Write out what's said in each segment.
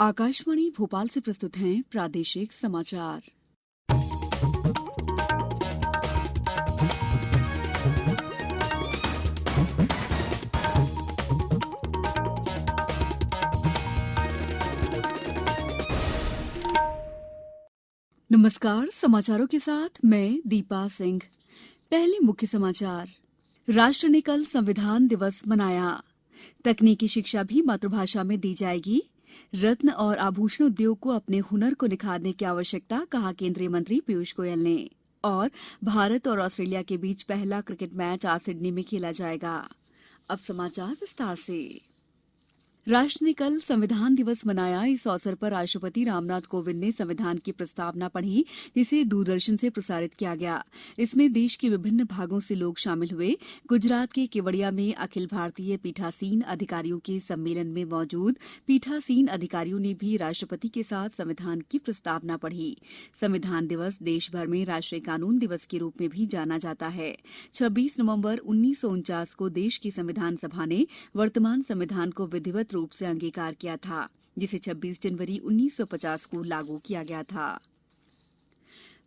आकाशवाणी भोपाल से प्रस्तुत हैं प्रादेशिक समाचार। नमस्कार, समाचारों के साथ मैं दीपा सिंह। पहले मुख्य समाचार। राष्ट्र ने कल संविधान दिवस मनाया। तकनीकी शिक्षा भी मातृभाषा में दी जाएगी। रत्न और आभूषण उद्योग को अपने हुनर को निखारने की आवश्यकता, कहा केंद्रीय मंत्री पीयूष गोयल ने। और भारत और ऑस्ट्रेलिया के बीच पहला क्रिकेट मैच आज सिडनी में खेला जाएगा। अब समाचार विस्तार से। राष्ट्र ने कल संविधान दिवस मनाया। इस अवसर पर राष्ट्रपति रामनाथ कोविंद ने संविधान की प्रस्तावना पढ़ी, जिसे दूरदर्शन से प्रसारित किया गया। इसमें देश के विभिन्न भागों से लोग शामिल हुए। गुजरात के केवड़िया में अखिल भारतीय पीठासीन अधिकारियों के सम्मेलन में मौजूद पीठासीन अधिकारियों ने भी राष्ट्रपति के साथ संविधान की प्रस्तावना पढ़ी। संविधान दिवस देश भर में राष्ट्रीय कानून दिवस के रूप में भी जाना जाता है। 26 नवंबर 1949 को देश की संविधान सभा ने वर्तमान संविधान को विधिवत रूप से अंगीकार किया था, जिसे 26 जनवरी 1950 को लागू किया गया था।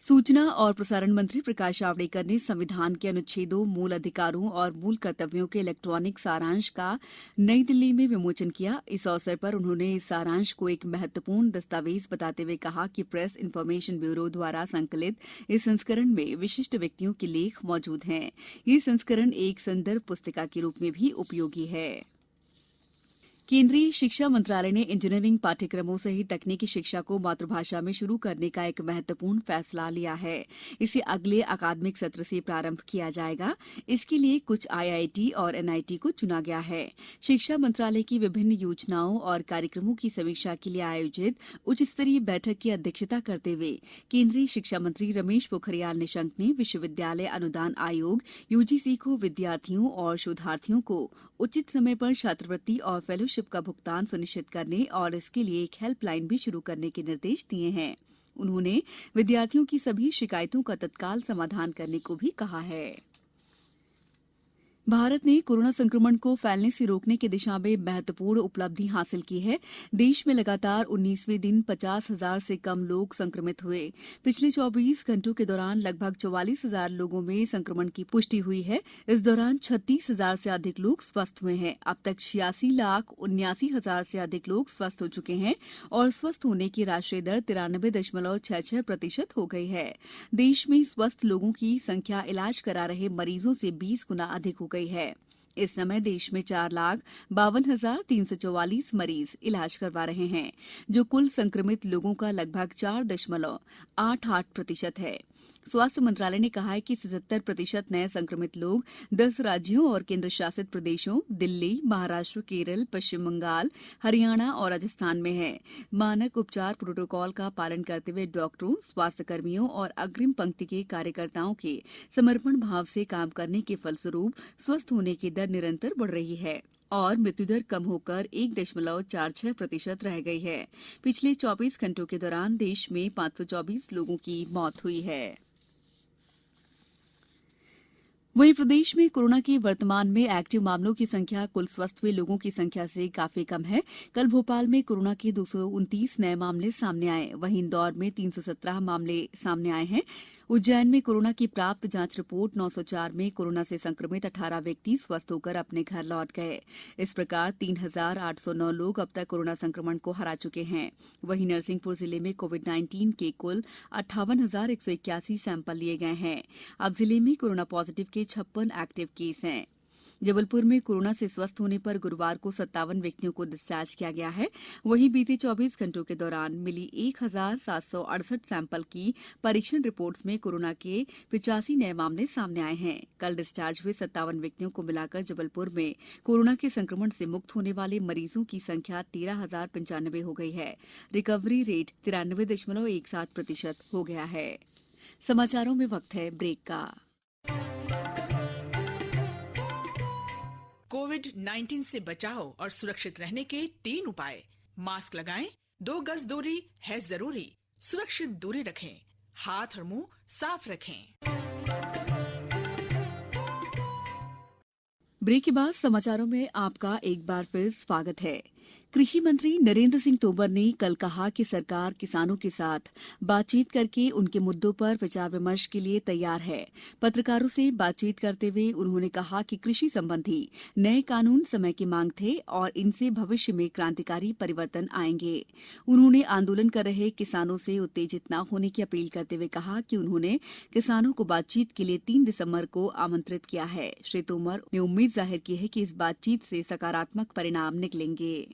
सूचना और प्रसारण मंत्री प्रकाश जावड़ेकर ने संविधान के अनुच्छेदों, मूल अधिकारों और मूल कर्तव्यों के इलेक्ट्रॉनिक सारांश का नई दिल्ली में विमोचन किया। इस अवसर पर उन्होंने इस सारांश को एक महत्वपूर्ण दस्तावेज बताते हुए कहा कि प्रेस इन्फॉर्मेशन ब्यूरो द्वारा संकलित इस संस्करण में विशिष्ट व्यक्तियों के लेख मौजूद हैं। ये संस्करण एक संदर्भ पुस्तिका के रूप में भी उपयोगी है। केंद्रीय शिक्षा मंत्रालय ने इंजीनियरिंग पाठ्यक्रमों सहित तकनीकी शिक्षा को मातृभाषा में शुरू करने का एक महत्वपूर्ण फैसला लिया है। इसे अगले अकादमिक सत्र से प्रारंभ किया जाएगा। इसके लिए कुछ आईआईटी और एनआईटी को चुना गया है। शिक्षा मंत्रालय की विभिन्न योजनाओं और कार्यक्रमों की समीक्षा के लिए आयोजित उच्च स्तरीय बैठक की अध्यक्षता करते हुए केंद्रीय शिक्षा मंत्री रमेश पोखरियाल निशंक ने विश्वविद्यालय अनुदान आयोग यूजीसी को विद्यार्थियों और शोधार्थियों को उचित समय पर छात्रवृत्ति और फेलोशिप का भुगतान सुनिश्चित करने और इसके लिए एक हेल्पलाइन भी शुरू करने के निर्देश दिए हैं। उन्होंने विद्यार्थियों की सभी शिकायतों का तत्काल समाधान करने को भी कहा है। भारत ने कोरोना संक्रमण को फैलने से रोकने की दिशा में महत्वपूर्ण उपलब्धि हासिल की है। देश में लगातार 19वें दिन 50,000 से कम लोग संक्रमित हुए। पिछले 24 घंटों के दौरान लगभग 44,000 लोगों में संक्रमण की पुष्टि हुई है। इस दौरान 36,000 से अधिक लोग स्वस्थ हुए हैं। अब तक 86,79,000 से अधिक लोग स्वस्थ हो चुके हैं और स्वस्थ होने की राष्ट्रीय दर 93.66% हो गई है। देश में स्वस्थ लोगों की संख्या इलाज करा रहे मरीजों से 20 गुना अधिक हो गई है। इस समय देश में 4,52,344 मरीज इलाज करवा रहे हैं, जो कुल संक्रमित लोगों का लगभग 4.88% है। स्वास्थ्य मंत्रालय ने कहा है कि 77% नए संक्रमित लोग 10 राज्यों और केंद्र शासित प्रदेशों दिल्ली, महाराष्ट्र, केरल, पश्चिम बंगाल, हरियाणा और राजस्थान में हैं। मानक उपचार प्रोटोकॉल का पालन करते हुए डॉक्टरों, स्वास्थ्य कर्मियों और अग्रिम पंक्ति के कार्यकर्ताओं के समर्पण भाव से काम करने के फलस्वरूप स्वस्थ होने की दर निरंतर बढ़ रही है और मृत्युदर कम होकर 1.46% रह गई है। पिछले 24 घंटों के दौरान देश में 524 लोगों की मौत हुई है। वहीं प्रदेश में कोरोना के वर्तमान में एक्टिव मामलों की संख्या कुल स्वस्थ हुए लोगों की संख्या से काफी कम है। कल भोपाल में कोरोना के 229 नए मामले सामने आए। वहीं इंदौर में 317 मामले सामने आए हैं। उज्जैन में कोरोना की प्राप्त जांच रिपोर्ट 904 में कोरोना से संक्रमित 18 व्यक्ति स्वस्थ होकर अपने घर लौट गए। इस प्रकार 3,809 लोग अब तक कोरोना संक्रमण को हरा चुके हैं। वहीं नरसिंहपुर जिले में कोविड-19 के कुल 58,181 सैंपल लिए गए हैं। अब जिले में कोरोना पॉजिटिव के 56 एक्टिव केस हैं। जबलपुर में कोरोना से स्वस्थ होने पर गुरुवार को 57 व्यक्तियों को डिस्चार्ज किया गया है। वहीं बीते 24 घंटों के दौरान मिली 1,768 सैंपल की परीक्षण रिपोर्ट्स में कोरोना के 85 नए मामले सामने आए हैं। कल डिस्चार्ज हुए 57 व्यक्तियों को मिलाकर जबलपुर में कोरोना के संक्रमण से मुक्त होने वाले मरीजों की संख्या 13,095 हो गई है। रिकवरी रेट 93.17% हो गया है। समाचारों में वक्त है ब्रेक का। कोविड-19 से बचाव और सुरक्षित रहने के 3 उपाय। मास्क लगाएं, 2 गज दूरी है जरूरी, सुरक्षित दूरी रखें, हाथ और मुंह साफ रखें। ब्रेक के बाद समाचारों में आपका एक बार फिर स्वागत है। कृषि मंत्री नरेंद्र सिंह तोमर ने कल कहा कि सरकार किसानों के साथ बातचीत करके उनके मुद्दों पर विचार विमर्श के लिए तैयार है। पत्रकारों से बातचीत करते हुए उन्होंने कहा कि कृषि संबंधी नए कानून समय की मांग थे और इनसे भविष्य में क्रांतिकारी परिवर्तन आएंगे। उन्होंने आंदोलन कर रहे किसानों से उत्तेजित न होने की अपील करते हुए कहा कि उन्होंने किसानों को बातचीत के लिए 3 दिसंबर को आमंत्रित किया है। श्री तोमर ने उम्मीद जाहिर की है कि इस बातचीत से सकारात्मक परिणाम निकलेंगे।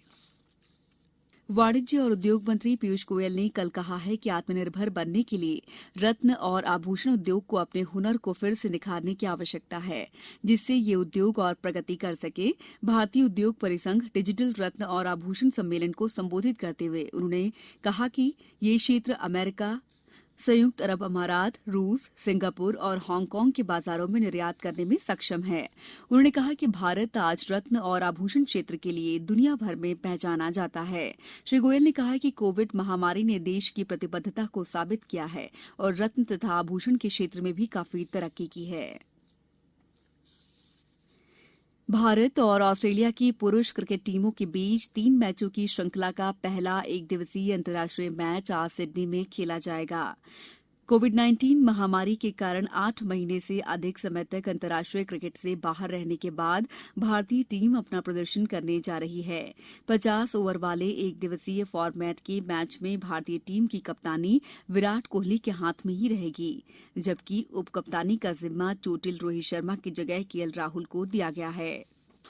वाणिज्य और उद्योग मंत्री पीयूष गोयल ने कल कहा है कि आत्मनिर्भर बनने के लिए रत्न और आभूषण उद्योग को अपने हुनर को फिर से निखारने की आवश्यकता है, जिससे ये उद्योग और प्रगति कर सके। भारतीय उद्योग परिसंघ डिजिटल रत्न और आभूषण सम्मेलन को संबोधित करते हुए उन्होंने कहा कि ये क्षेत्र अमेरिका, संयुक्त अरब अमारात, रूस, सिंगापुर और हांगकांग के बाजारों में निर्यात करने में सक्षम है। उन्होंने कहा कि भारत आज रत्न और आभूषण क्षेत्र के लिए दुनिया भर में पहचाना जाता है। श्री गोयल ने कहा कि कोविड महामारी ने देश की प्रतिबद्धता को साबित किया है और रत्न तथा आभूषण के क्षेत्र में भी काफी तरक्की की है। भारत और ऑस्ट्रेलिया की पुरुष क्रिकेट टीमों के बीच 3 मैचों की श्रृंखला का पहला एक दिवसीय अंतर्राष्ट्रीय मैच आज सिडनी में खेला जाएगा। कोविड-19 महामारी के कारण 8 महीने से अधिक समय तक अंतर्राष्ट्रीय क्रिकेट से बाहर रहने के बाद भारतीय टीम अपना प्रदर्शन करने जा रही है। 50 ओवर वाले एक दिवसीय फॉर्मेट के मैच में भारतीय टीम की कप्तानी विराट कोहली के हाथ में ही रहेगी, जबकि उप कप्तानी का जिम्मा चोटिल रोहित शर्मा की जगह केएल राहुल को दिया गया है।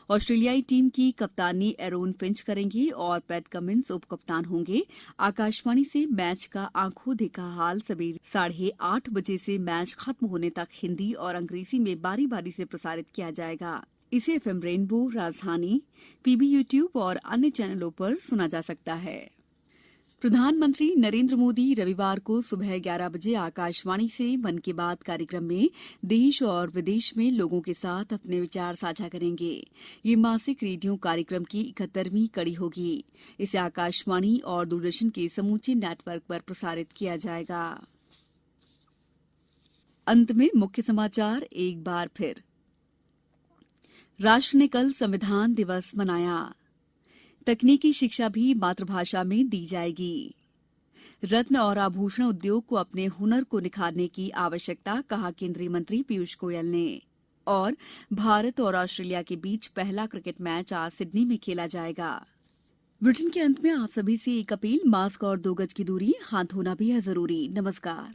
ऑस्ट्रेलियाई टीम की कप्तानी एरोन फिंच करेंगे और पैट कमिंस उप कप्तान होंगे। आकाशवाणी से मैच का आंखों देखा हाल सवेरे 8:30 बजे से मैच खत्म होने तक हिंदी और अंग्रेजी में बारी बारी से प्रसारित किया जाएगा। इसे एफएम रेनबो, राजधानी, पीबी यूट्यूब और अन्य चैनलों पर सुना जा सकता है। प्रधानमंत्री नरेंद्र मोदी रविवार को सुबह 11 बजे आकाशवाणी से मन की बात कार्यक्रम में देश और विदेश में लोगों के साथ अपने विचार साझा करेंगे। ये मासिक रेडियो कार्यक्रम की 71वीं कड़ी होगी। इसे आकाशवाणी और दूरदर्शन के समूचे नेटवर्क पर प्रसारित किया जाएगा। अंत में मुख्य समाचार एक बार फिर। राष्ट्र ने कल संविधान दिवस मनाया। तकनीकी शिक्षा भी मातृभाषा में दी जाएगी। रत्न और आभूषण उद्योग को अपने हुनर को निखारने की आवश्यकता, कहा केंद्रीय मंत्री पीयूष गोयल ने। और भारत और ऑस्ट्रेलिया के बीच पहला क्रिकेट मैच आज सिडनी में खेला जाएगा। बुलेटिन के अंत में आप सभी से एक अपील, मास्क और 2 गज की दूरी, हाथ धोना भी है जरूरी। नमस्कार।